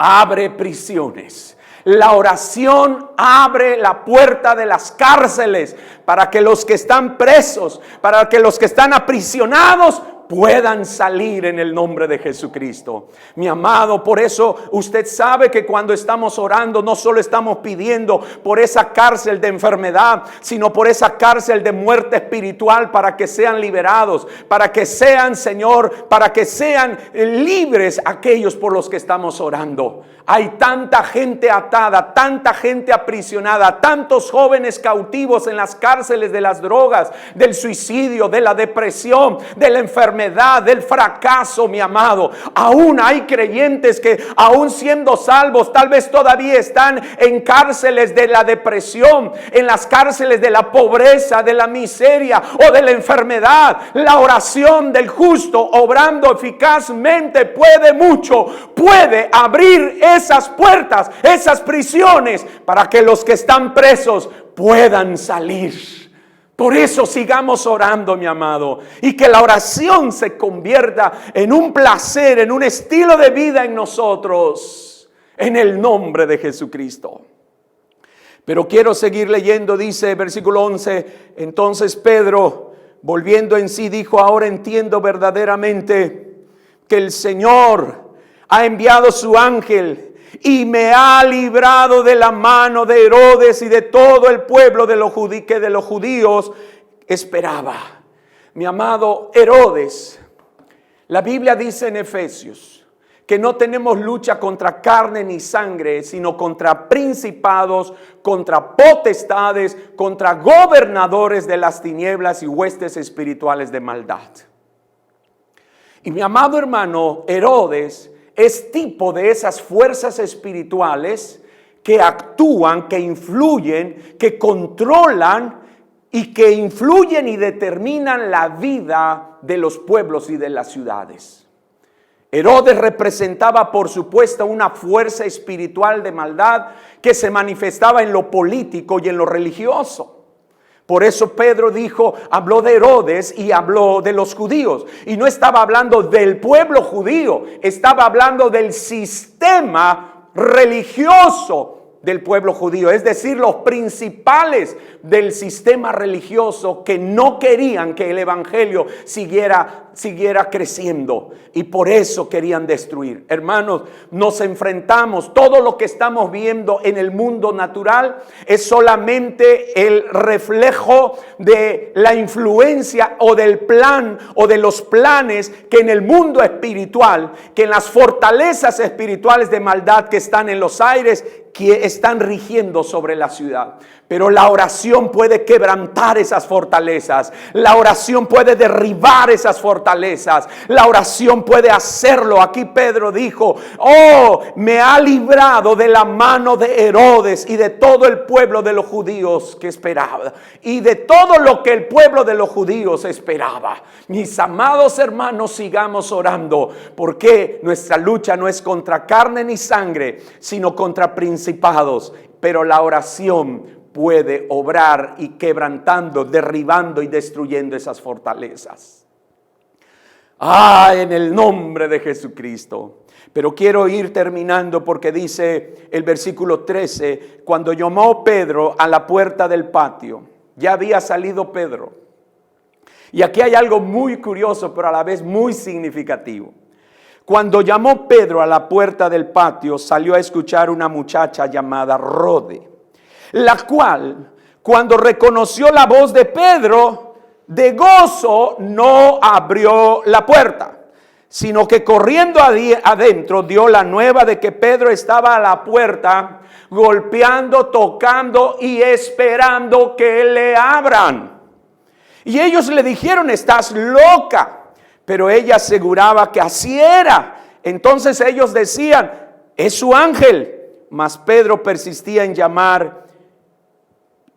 abre prisiones. La oración abre la puerta de las cárceles para que los que están presos, para que los que están aprisionados puedan salir en el nombre de Jesucristo. Mi amado, por eso usted sabe que cuando estamos orando no solo estamos pidiendo por esa cárcel de enfermedad, sino por esa cárcel de muerte espiritual, para que sean liberados, para que sean, Señor, para que sean libres aquellos por los que estamos orando. Hay tanta gente atada, tanta gente aprisionada, tantos jóvenes cautivos en las cárceles de las drogas, del suicidio, de la depresión, de la enfermedad, del fracaso, mi amado. Aún hay creyentes que, aún siendo salvos, tal vez todavía están en cárceles de la depresión, en las cárceles de la pobreza, de la miseria o de la enfermedad. La oración del justo, obrando eficazmente, puede mucho, puede abrir esas puertas, esas prisiones, para que los que están presos puedan salir. Por eso sigamos orando, mi amado, y que la oración se convierta en un placer, en un estilo de vida en nosotros, en el nombre de Jesucristo. Pero quiero seguir leyendo. Dice versículo 11: entonces Pedro, volviendo en sí, dijo: ahora entiendo verdaderamente que el Señor ha enviado su ángel y me ha librado de la mano de Herodes y de todo el pueblo que de los judíos esperaba. Mi amado, Herodes, la Biblia dice en Efesios que no tenemos lucha contra carne ni sangre, sino contra principados, contra potestades, contra gobernadores de las tinieblas y huestes espirituales de maldad. Y mi amado hermano, Herodes es tipo de esas fuerzas espirituales que actúan, que influyen, que controlan y que influyen y determinan la vida de los pueblos y de las ciudades. Herodes representaba, por supuesto, una fuerza espiritual de maldad que se manifestaba en lo político y en lo religioso. Por eso Pedro habló de Herodes y habló de los judíos. Y no estaba hablando del pueblo judío, estaba hablando del sistema religioso del pueblo judío. Es decir, los principales del sistema religioso que no querían que el evangelio siguiera siguiera creciendo y por eso querían destruir. Hermanos, nos enfrentamos, todo lo que estamos viendo en el mundo natural es solamente el reflejo de la influencia o del plan o de los planes que en el mundo espiritual, que en las fortalezas espirituales de maldad que están en los aires, que están rigiendo sobre la ciudad. Pero la oración puede quebrantar esas fortalezas. La oración puede derribar esas fortalezas. La oración puede hacerlo. Aquí Pedro dijo: oh, me ha librado de la mano de Herodes y de todo el pueblo de los judíos que esperaba. Y de todo lo que el pueblo de los judíos esperaba. Mis amados hermanos, sigamos orando, porque nuestra lucha no es contra carne ni sangre, sino contra principados. Pero la oración puede obrar y quebrantando, derribando y destruyendo esas fortalezas. En el nombre de Jesucristo. Pero quiero ir terminando porque dice el versículo 13, cuando llamó Pedro a la puerta del patio, ya había salido Pedro. Y aquí hay algo muy curioso, pero a la vez muy significativo. Cuando llamó Pedro a la puerta del patio, salió a escuchar una muchacha llamada Rode, la cual, cuando reconoció la voz de Pedro, de gozo no abrió la puerta, sino que corriendo adentro dio la nueva de que Pedro estaba a la puerta, golpeando, tocando y esperando que le abran. Y ellos le dijeron: estás loca. Pero ella aseguraba que así era. Entonces ellos decían: es su ángel. Mas Pedro persistía en llamar,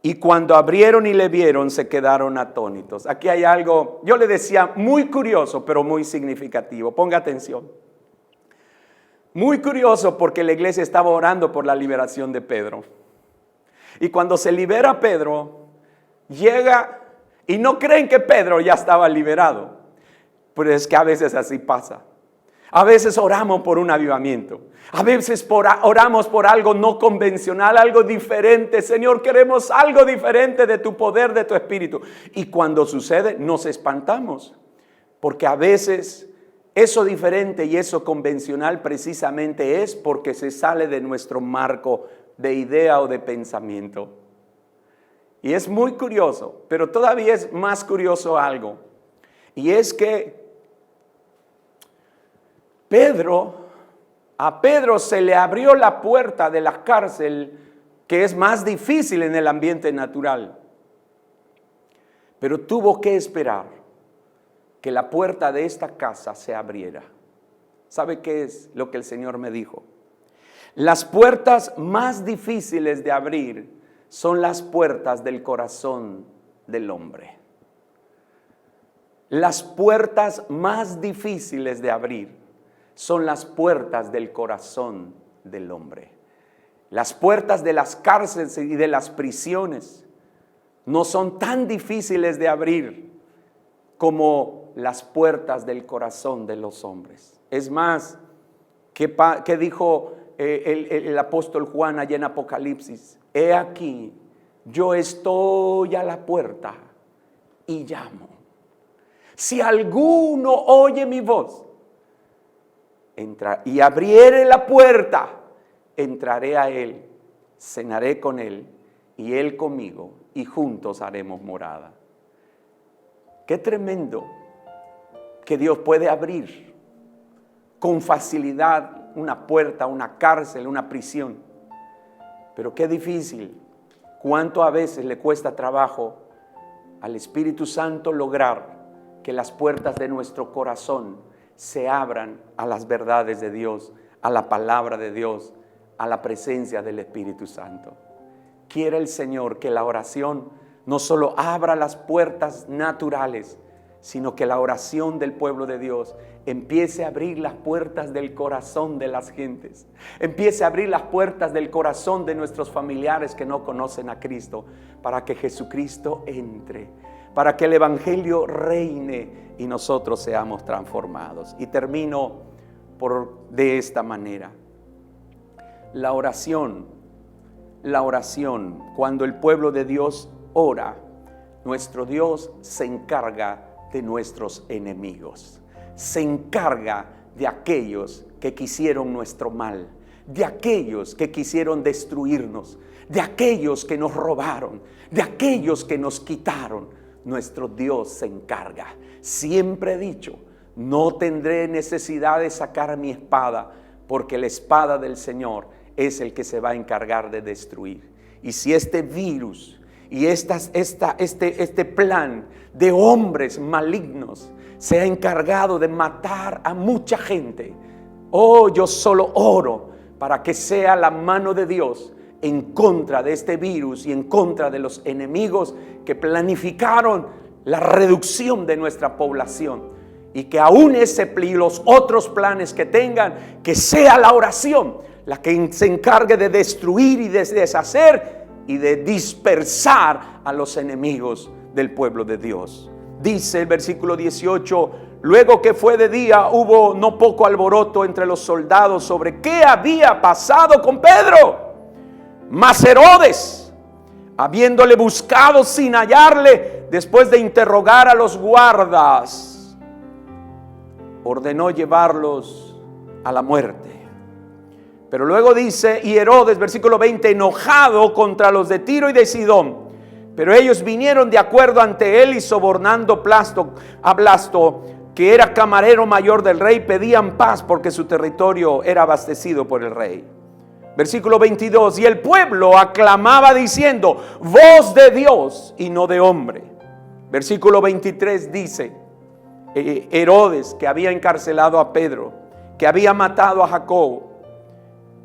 y cuando abrieron y le vieron, se quedaron atónitos. Aquí hay algo, yo le decía, muy curioso, pero muy significativo. Ponga atención. Muy curioso, porque la iglesia estaba orando por la liberación de Pedro. Y cuando se libera Pedro, llega y no creen que Pedro ya estaba liberado. Pero es que a veces así pasa. A veces oramos por un avivamiento. A veces oramos por algo no convencional, algo diferente. Señor, queremos algo diferente de tu poder, de tu espíritu. Y cuando sucede, nos espantamos. Porque a veces eso diferente y eso convencional precisamente es porque se sale de nuestro marco de idea o de pensamiento. Y es muy curioso, pero todavía es más curioso algo. Y es que a Pedro se le abrió la puerta de la cárcel, que es más difícil en el ambiente natural. Pero tuvo que esperar que la puerta de esta casa se abriera. ¿Sabe qué es lo que el Señor me dijo? Las puertas más difíciles de abrir son las puertas del corazón del hombre. Las puertas más difíciles de abrir son las puertas del corazón del hombre. Las puertas de las cárceles y de las prisiones no son tan difíciles de abrir como las puertas del corazón de los hombres. Es más, ¿qué dijo el apóstol Juan allá en Apocalipsis? He aquí, yo estoy a la puerta y llamo. Si alguno oye mi voz y abriere la puerta, entraré a él, cenaré con él y él conmigo, y juntos haremos morada. Qué tremendo que Dios puede abrir con facilidad una puerta, una cárcel, una prisión. Pero qué difícil, cuánto a veces le cuesta trabajo al Espíritu Santo lograr que las puertas de nuestro corazón se abran a las verdades de Dios, a la palabra de Dios, a la presencia del Espíritu Santo. Quiere el Señor que la oración no solo abra las puertas naturales, sino que la oración del pueblo de Dios empiece a abrir las puertas del corazón de las gentes, empiece a abrir las puertas del corazón de nuestros familiares que no conocen a Cristo, para que Jesucristo entre, para que el Evangelio reine y nosotros seamos transformados. Y termino de esta manera. La oración, cuando el pueblo de Dios ora, nuestro Dios se encarga de nuestros enemigos. Se encarga de aquellos que quisieron nuestro mal, de aquellos que quisieron destruirnos, de aquellos que nos robaron, de aquellos que nos quitaron. Nuestro Dios se encarga. Siempre he dicho, no tendré necesidad de sacar mi espada, porque la espada del Señor es el que se va a encargar de destruir. Y si este virus y este plan de hombres malignos se ha encargado de matar a mucha gente, yo solo oro para que sea la mano de Dios en contra de este virus y en contra de los enemigos que planificaron la reducción de nuestra población. Y que aún ese y los otros planes que tengan, que sea la oración la que se encargue de destruir y de deshacer y de dispersar a los enemigos del pueblo de Dios. Dice el versículo 18: luego que fue de día, hubo no poco alboroto entre los soldados sobre qué había pasado con Pedro. Mas Herodes, habiéndole buscado sin hallarle, después de interrogar a los guardas, ordenó llevarlos a la muerte. Pero luego dice, y Herodes, versículo 20, enojado contra los de Tiro y de Sidón, pero ellos vinieron de acuerdo ante él y sobornando a Blasto, que era camarero mayor del rey, pedían paz porque su territorio era abastecido por el rey. Versículo 22, y el pueblo aclamaba diciendo, voz de Dios y no de hombre. Versículo 23 dice, Herodes, que había encarcelado a Pedro, que había matado a Jacobo,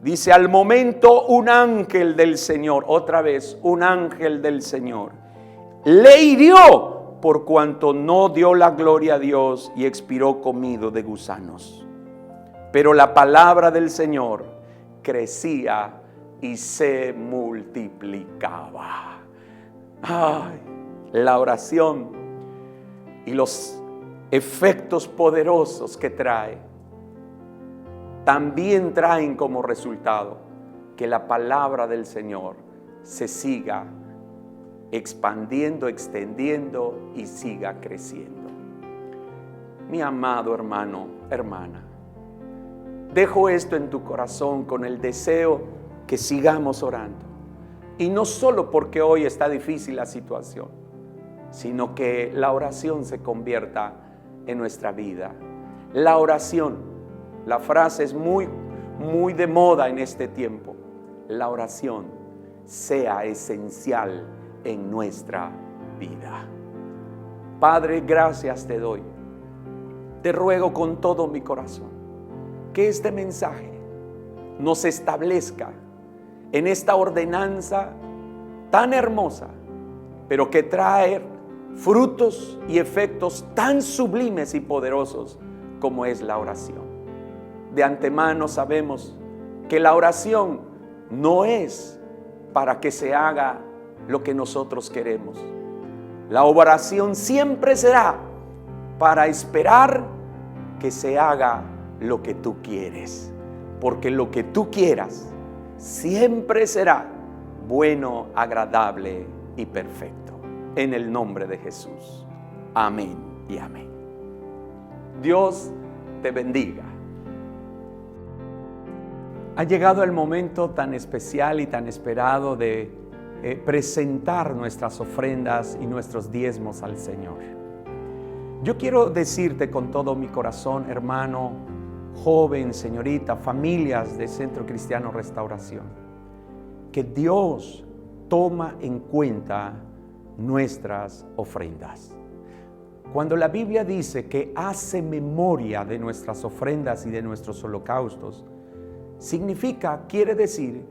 dice, al momento un ángel del Señor, otra vez un ángel del Señor, le hirió por cuanto no dio la gloria a Dios y expiró comido de gusanos. Pero la palabra del Señor crecía y se multiplicaba. Ay, la oración y los efectos poderosos que trae, también traen como resultado que la palabra del Señor se siga expandiendo, extendiendo y siga creciendo. Mi amado hermano, hermana, dejo esto en tu corazón con el deseo que sigamos orando. Y no solo porque hoy está difícil la situación, sino que la oración se convierta en nuestra vida. La oración, la frase es muy de moda en este tiempo. La oración sea esencial en nuestra vida. Padre, gracias te doy. Te ruego con todo mi corazón que este mensaje nos establezca en esta ordenanza tan hermosa, pero que trae frutos y efectos tan sublimes y poderosos como es la oración. De antemano sabemos que la oración no es para que se haga lo que nosotros queremos. La oración siempre será para esperar que se haga lo que tú quieres, porque lo que tú quieras siempre será bueno, agradable y perfecto. En el nombre de Jesús. Amén y amén. Dios te bendiga. Ha llegado el momento tan especial y tan esperado de presentar nuestras ofrendas y nuestros diezmos al Señor. Yo quiero decirte con todo mi corazón, hermano, joven, señorita, familias de Centro Cristiano Restauración, que Dios toma en cuenta nuestras ofrendas. Cuando la Biblia dice que hace memoria de nuestras ofrendas y de nuestros holocaustos, quiere decir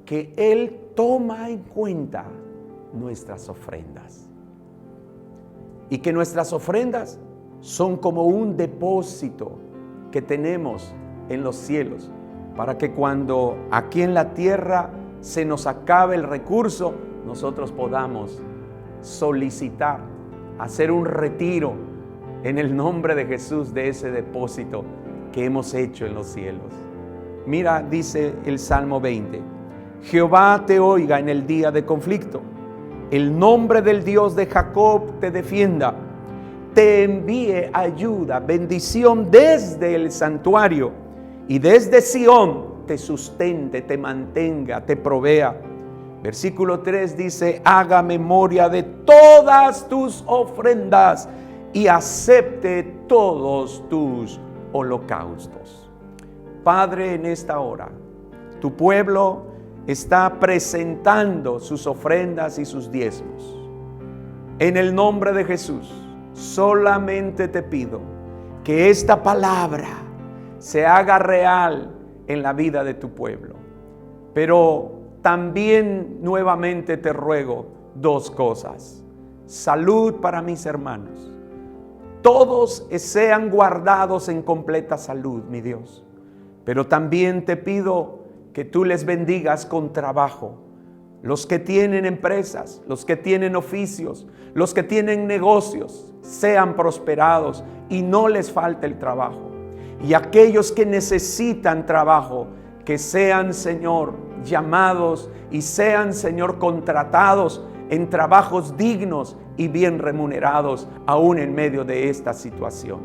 que Él toma en cuenta nuestras ofrendas. Y que nuestras ofrendas son como un depósito que tenemos en los cielos, para que cuando aquí en la tierra se nos acabe el recurso, nosotros podamos solicitar, hacer un retiro en el nombre de Jesús de ese depósito que hemos hecho en los cielos. Mira, dice el Salmo 20, Jehová te oiga en el día de conflicto, el nombre del Dios de Jacob te defienda, te envíe ayuda, bendición desde el santuario y desde Sión te sustente, te mantenga, te provea. Versículo 3 dice: haga memoria de todas tus ofrendas y acepte todos tus holocaustos. Padre, en esta hora, tu pueblo está presentando sus ofrendas y sus diezmos. En el nombre de Jesús, solamente te pido que esta palabra se haga real en la vida de tu pueblo. Pero también nuevamente te ruego dos cosas: salud para mis hermanos. Todos sean guardados en completa salud, mi Dios. Pero también te pido que tú les bendigas con trabajo. Los que tienen empresas, los que tienen oficios, los que tienen negocios, sean prosperados y no les falte el trabajo. Y aquellos que necesitan trabajo, que sean, Señor, llamados y sean, Señor, contratados en trabajos dignos y bien remunerados, aún en medio de esta situación.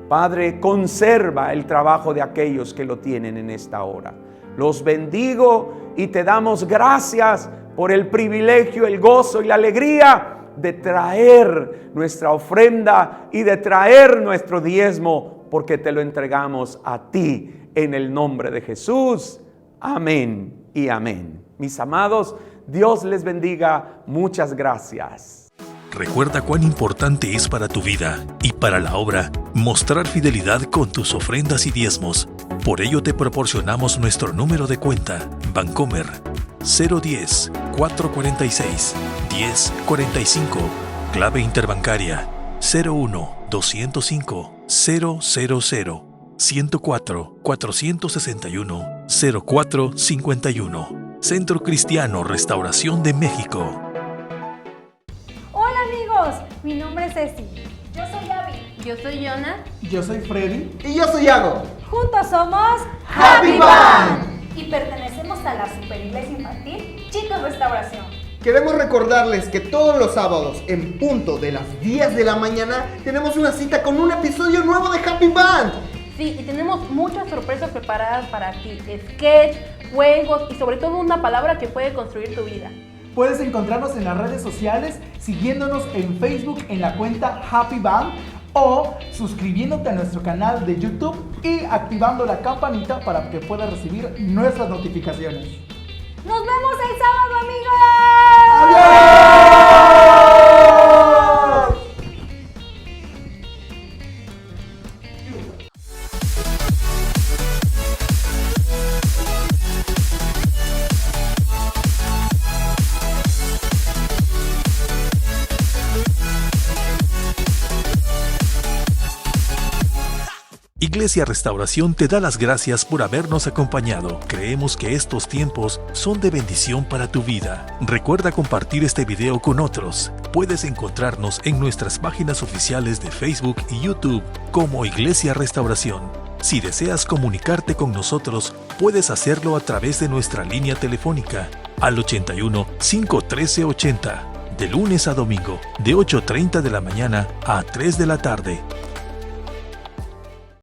Padre, conserva el trabajo de aquellos que lo tienen en esta hora. Los bendigo y te damos gracias por el privilegio, el gozo y la alegría de traer nuestra ofrenda y de traer nuestro diezmo, porque te lo entregamos a ti en el nombre de Jesús. Amén y amén. Mis amados, Dios les bendiga. Muchas gracias. Recuerda cuán importante es para tu vida y para la obra mostrar fidelidad con tus ofrendas y diezmos. Por ello te proporcionamos nuestro número de cuenta: Bancomer 010-446-1045, clave interbancaria 01-205-000-104-461-0451, Centro Cristiano Restauración de México. Hola amigos, mi nombre es Ceci. Yo soy Abby. Yo soy Jonah. Yo soy Freddy. Y yo soy Yago. Juntos somos Happy Band. Y pertenecemos a la Superiglesia Infantil Chicos Restauración. Queremos recordarles que todos los sábados, en punto de las 10 de la mañana, tenemos una cita con un episodio nuevo de Happy Band. Sí, y tenemos muchas sorpresas preparadas para ti. Sketch, juegos y sobre todo una palabra que puede construir tu vida. Puedes encontrarnos en las redes sociales siguiéndonos en Facebook en la cuenta Happy Band o suscribiéndote a nuestro canal de YouTube y activando la campanita para que puedas recibir nuestras notificaciones. ¡Nos vemos el sábado, amigos! ¡Adiós! Iglesia Restauración te da las gracias por habernos acompañado. Creemos que estos tiempos son de bendición para tu vida. Recuerda compartir este video con otros. Puedes encontrarnos en nuestras páginas oficiales de Facebook y YouTube como Iglesia Restauración. Si deseas comunicarte con nosotros, puedes hacerlo a través de nuestra línea telefónica al 81 513 80, de lunes a domingo, de 8:30 de la mañana a 3 de la tarde.